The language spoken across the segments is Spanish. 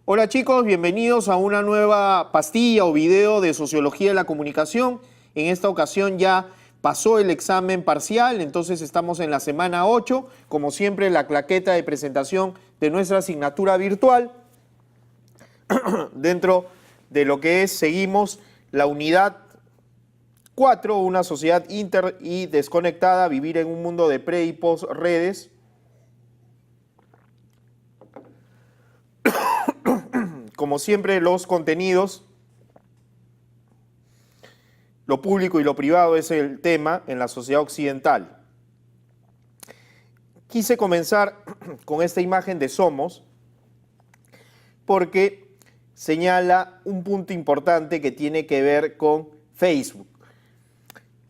Hola chicos, bienvenidos a una nueva pastilla o video de Sociología de la Comunicación. En esta ocasión ya pasó el examen parcial, entonces estamos en la semana 8. Como siempre, la claqueta de presentación de nuestra asignatura virtual. Dentro de lo que es, seguimos la unidad 4, una sociedad inter y desconectada, vivir en un mundo de pre y post redes. Como siempre, los contenidos, lo público y lo privado es el tema en la sociedad occidental. Quise comenzar con esta imagen de Somos porque señala un punto importante que tiene que ver con Facebook.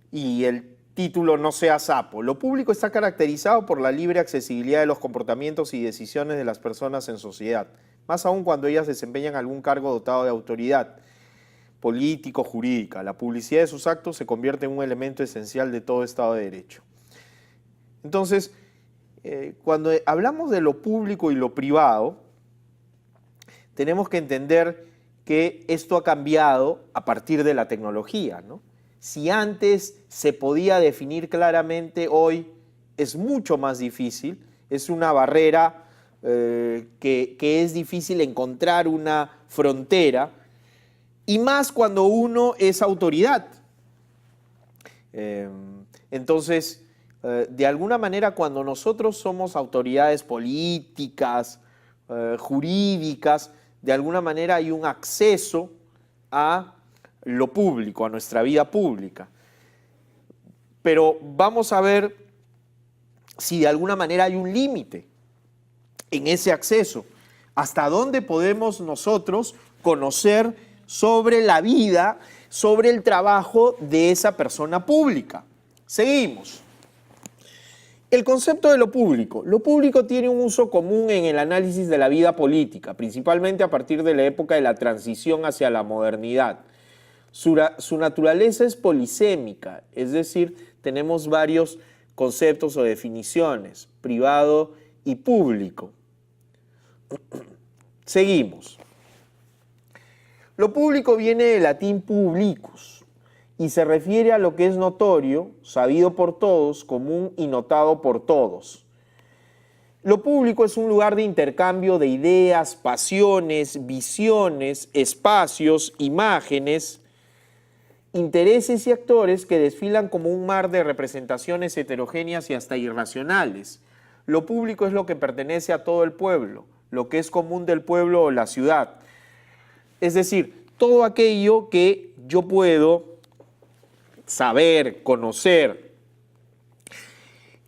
Y el título no sea sapo. Lo público está caracterizado por la libre accesibilidad de los comportamientos y decisiones de las personas en sociedad, más aún cuando ellas desempeñan algún cargo dotado de autoridad político, jurídica. La publicidad de sus actos se convierte en un elemento esencial de todo Estado de Derecho. Entonces, cuando hablamos de lo público y lo privado, tenemos que entender que esto ha cambiado a partir de la tecnología, ¿no? Si antes se podía definir claramente, hoy es mucho más difícil, es una barrera que es difícil encontrar una frontera, y más cuando uno es autoridad. Entonces, de alguna manera, cuando nosotros somos autoridades políticas, jurídicas, de alguna manera hay un acceso a lo público, a nuestra vida pública. Pero vamos a ver si de alguna manera hay un límite en ese acceso. ¿Hasta dónde podemos nosotros conocer sobre la vida, sobre el trabajo de esa persona pública? Seguimos. El concepto de lo público. Lo público tiene un uso común en el análisis de la vida política, principalmente a partir de la época de la transición hacia la modernidad. Su naturaleza es polisémica, es decir, tenemos varios conceptos o definiciones, privado y público. Seguimos. Lo público viene del latín publicus y se refiere a lo que es notorio, sabido por todos, común y notado por todos. Lo público es un lugar de intercambio de ideas, pasiones, visiones, espacios, imágenes, intereses y actores que desfilan como un mar de representaciones heterogéneas y hasta irracionales. Lo público es lo que pertenece a todo el pueblo, lo que es común del pueblo o la ciudad. Es decir, todo aquello que yo puedo saber, conocer.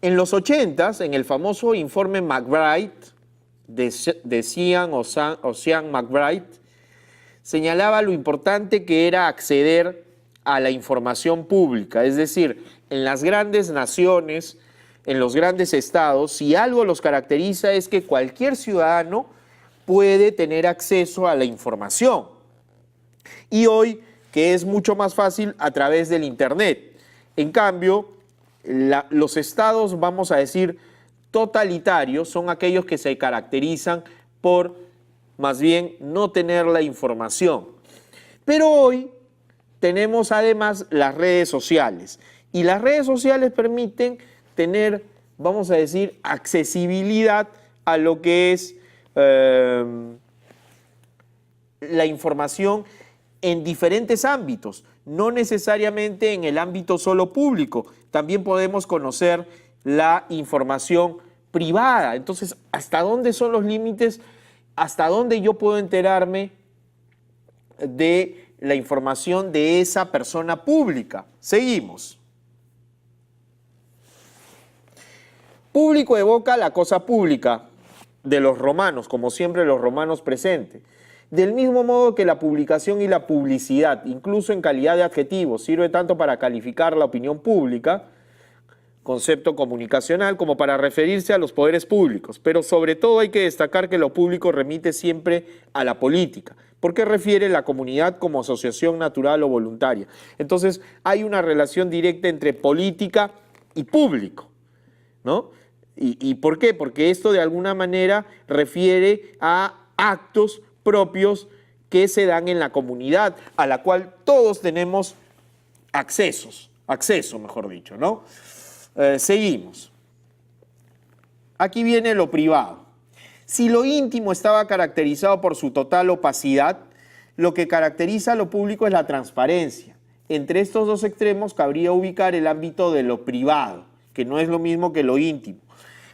En los 80s, en el famoso informe McBride, de Sean McBride, señalaba lo importante que era acceder a la información pública. Es decir, en las grandes naciones, en los grandes estados, si algo los caracteriza es que cualquier ciudadano puede tener acceso a la información. Y hoy, que es mucho más fácil a través del Internet. En cambio, los estados, vamos a decir, totalitarios, son aquellos que se caracterizan por, más bien, no tener la información. Pero hoy tenemos además las redes sociales. Y las redes sociales permiten tener, vamos a decir, accesibilidad a lo que es la información en diferentes ámbitos, no necesariamente en el ámbito solo público. También podemos conocer la información privada. Entonces, ¿hasta dónde son los límites? ¿Hasta dónde yo puedo enterarme de la información de esa persona pública? Seguimos. Público evoca la cosa pública de los romanos, como siempre los romanos presentes. Del mismo modo que la publicación y la publicidad, incluso en calidad de adjetivo, sirve tanto para calificar la opinión pública, concepto comunicacional, como para referirse a los poderes públicos. Pero sobre todo hay que destacar que lo público remite siempre a la política, porque refiere la comunidad como asociación natural o voluntaria. Entonces hay una relación directa entre política y público, ¿no? ¿Y por qué? Porque esto de alguna manera refiere a actos propios que se dan en la comunidad, a la cual todos tenemos acceso, mejor dicho, ¿no? Seguimos. Aquí viene lo privado. Si lo íntimo estaba caracterizado por su total opacidad, lo que caracteriza a lo público es la transparencia. Entre estos dos extremos cabría ubicar el ámbito de lo privado, que no es lo mismo que lo íntimo,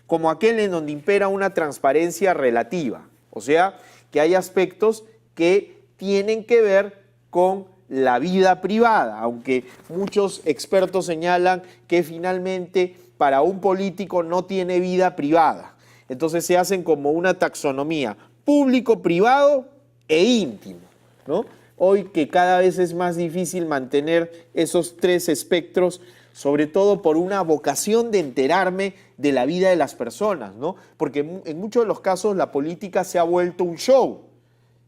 como aquel en donde impera una transparencia relativa, o sea, que hay aspectos que tienen que ver con la vida privada, aunque muchos expertos señalan que finalmente para un político no tiene vida privada. Entonces se hacen como una taxonomía, público, privado e íntimo, ¿no? Hoy que cada vez es más difícil mantener esos tres espectros, sobre todo por una vocación de enterarme de la vida de las personas, ¿no? Porque en muchos de los casos la política se ha vuelto un show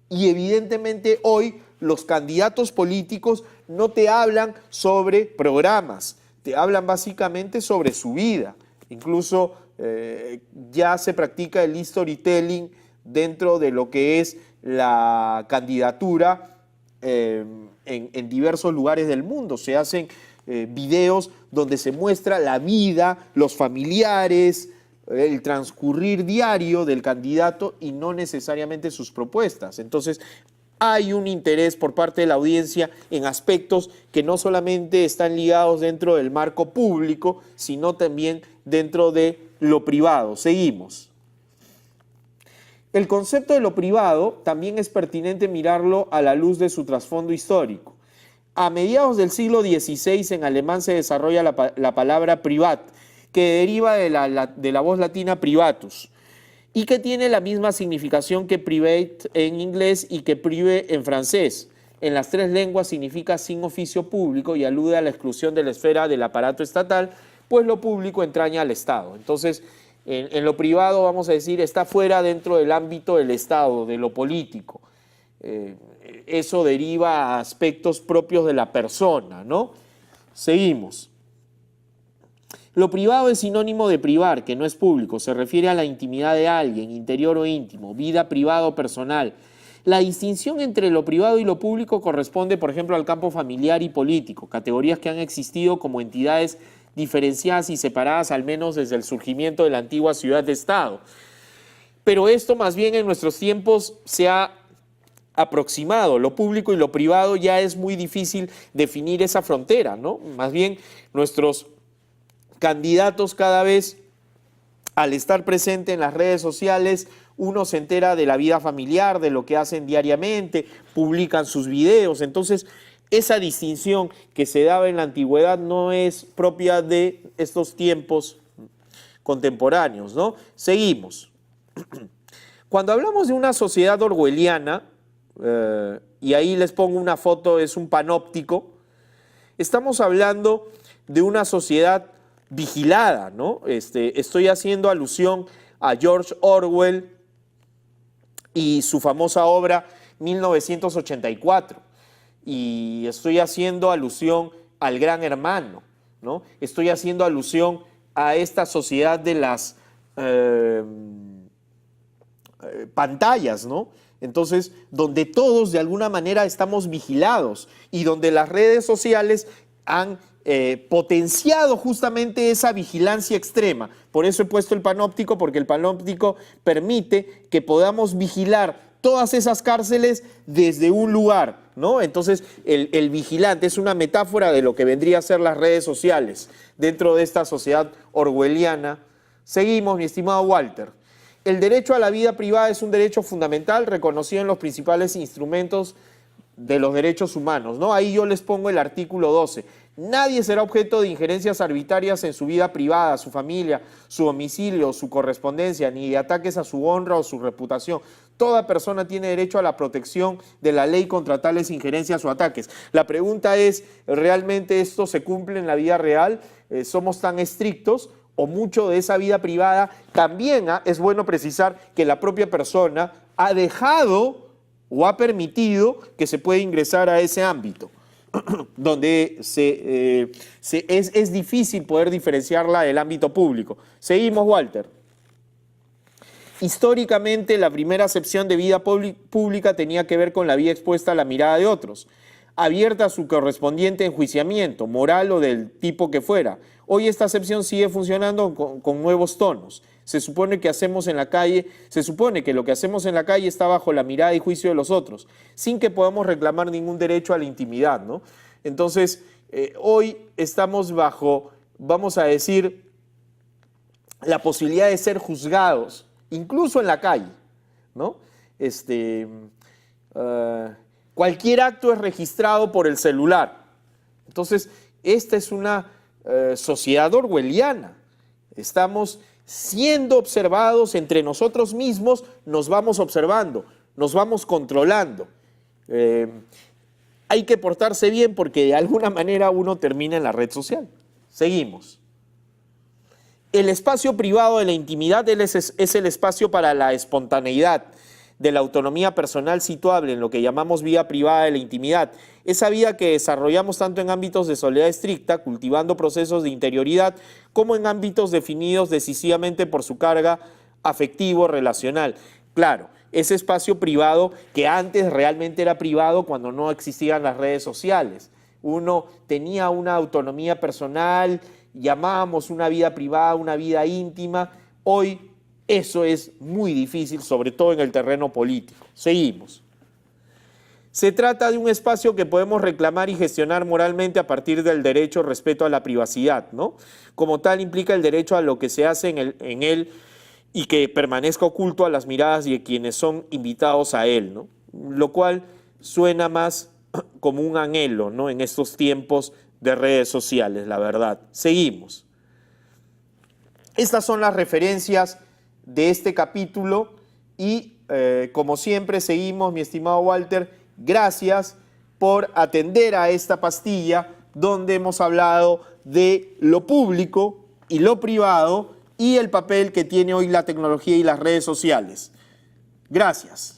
y evidentemente hoy los candidatos políticos no te hablan sobre programas, te hablan básicamente sobre su vida. Incluso ya se practica el storytelling dentro de lo que es la candidatura en diversos lugares del mundo. Se hacen videos donde se muestra la vida, los familiares, el transcurrir diario del candidato y no necesariamente sus propuestas. Entonces, hay un interés por parte de la audiencia en aspectos que no solamente están ligados dentro del marco público, sino también dentro de lo privado. Seguimos. El concepto de lo privado también es pertinente mirarlo a la luz de su trasfondo histórico. A mediados del siglo XVI en alemán se desarrolla la palabra privat, que deriva de la voz latina privatus, y que tiene la misma significación que private en inglés y que privé en francés. En las tres lenguas significa sin oficio público y alude a la exclusión de la esfera del aparato estatal, pues lo público entraña al Estado. Entonces, en lo privado, vamos a decir, está fuera dentro del ámbito del Estado, de lo político. Eso deriva a aspectos propios de la persona, ¿no? Seguimos. Lo privado es sinónimo de privar, que no es público, se refiere a la intimidad de alguien, interior o íntimo, vida privada o personal. La distinción entre lo privado y lo público corresponde, por ejemplo, al campo familiar y político, categorías que han existido como entidades diferenciadas y separadas al menos desde el surgimiento de la antigua ciudad de Estado. Pero esto más bien en nuestros tiempos se ha aproximado. Lo público y lo privado ya es muy difícil definir esa frontera, ¿no? Más bien nuestros candidatos cada vez, al estar presente en las redes sociales, uno se entera de la vida familiar, de lo que hacen diariamente, publican sus videos. Entonces, esa distinción que se daba en la antigüedad no es propia de estos tiempos contemporáneos, ¿no? Seguimos. Cuando hablamos de una sociedad orwelliana, y ahí les pongo una foto, es un panóptico, estamos hablando de una sociedad vigilada, ¿no? Estoy haciendo alusión a George Orwell y su famosa obra 1984, y estoy haciendo alusión al Gran Hermano, ¿no? Estoy haciendo alusión a esta sociedad de las pantallas, ¿no? Entonces, donde todos de alguna manera estamos vigilados y donde las redes sociales han potenciado justamente esa vigilancia extrema. Por eso he puesto el panóptico, porque el panóptico permite que podamos vigilar todas esas cárceles desde un lugar, ¿no? Entonces, el vigilante es una metáfora de lo que vendría a ser las redes sociales dentro de esta sociedad orwelliana. Seguimos, mi estimado Walter. El derecho a la vida privada es un derecho fundamental reconocido en los principales instrumentos de los derechos humanos, ¿no? Ahí yo les pongo el artículo 12. Nadie será objeto de injerencias arbitrarias en su vida privada, su familia, su domicilio, su correspondencia, ni de ataques a su honra o su reputación. Toda persona tiene derecho a la protección de la ley contra tales injerencias o ataques. La pregunta es, ¿realmente esto se cumple en la vida real? ¿Somos tan estrictos? O mucho de esa vida privada también es bueno precisar que la propia persona ha dejado o ha permitido que se pueda ingresar a ese ámbito, donde es difícil poder diferenciarla del ámbito público. Seguimos, Walter. Históricamente, la primera acepción de vida pública tenía que ver con la vida expuesta a la mirada de otros, abierta a su correspondiente enjuiciamiento, moral o del tipo que fuera. Hoy esta acepción sigue funcionando con nuevos tonos. Se supone que lo que hacemos en la calle está bajo la mirada y juicio de los otros, sin que podamos reclamar ningún derecho a la intimidad, ¿no? Entonces, hoy estamos bajo, vamos a decir, la posibilidad de ser juzgados, incluso en la calle, ¿no? Cualquier acto es registrado por el celular. Entonces, esta es una sociedad orwelliana. Estamos siendo observados entre nosotros mismos, nos vamos observando, nos vamos controlando. Hay que portarse bien porque de alguna manera uno termina en la red social. Seguimos. El espacio privado de la intimidad es el espacio para la espontaneidad, de la autonomía personal situable en lo que llamamos vida privada de la intimidad, esa vida que desarrollamos tanto en ámbitos de soledad estricta, cultivando procesos de interioridad, como en ámbitos definidos decisivamente por su carga afectivo-relacional. Claro, ese espacio privado que antes realmente era privado cuando no existían las redes sociales. Uno tenía una autonomía personal, llamábamos una vida privada, una vida íntima. Hoy eso es muy difícil, sobre todo en el terreno político. Seguimos. Se trata de un espacio que podemos reclamar y gestionar moralmente a partir del derecho al respeto a la privacidad, ¿no? Como tal, implica el derecho a lo que se hace en él y que permanezca oculto a las miradas de quienes son invitados a él, ¿no? Lo cual suena más como un anhelo, ¿no? En estos tiempos de redes sociales, la verdad. Seguimos. Estas son las referencias de este capítulo y como siempre seguimos, mi estimado Walter, gracias por atender a esta pastilla donde hemos hablado de lo público y lo privado y el papel que tiene hoy la tecnología y las redes sociales. Gracias.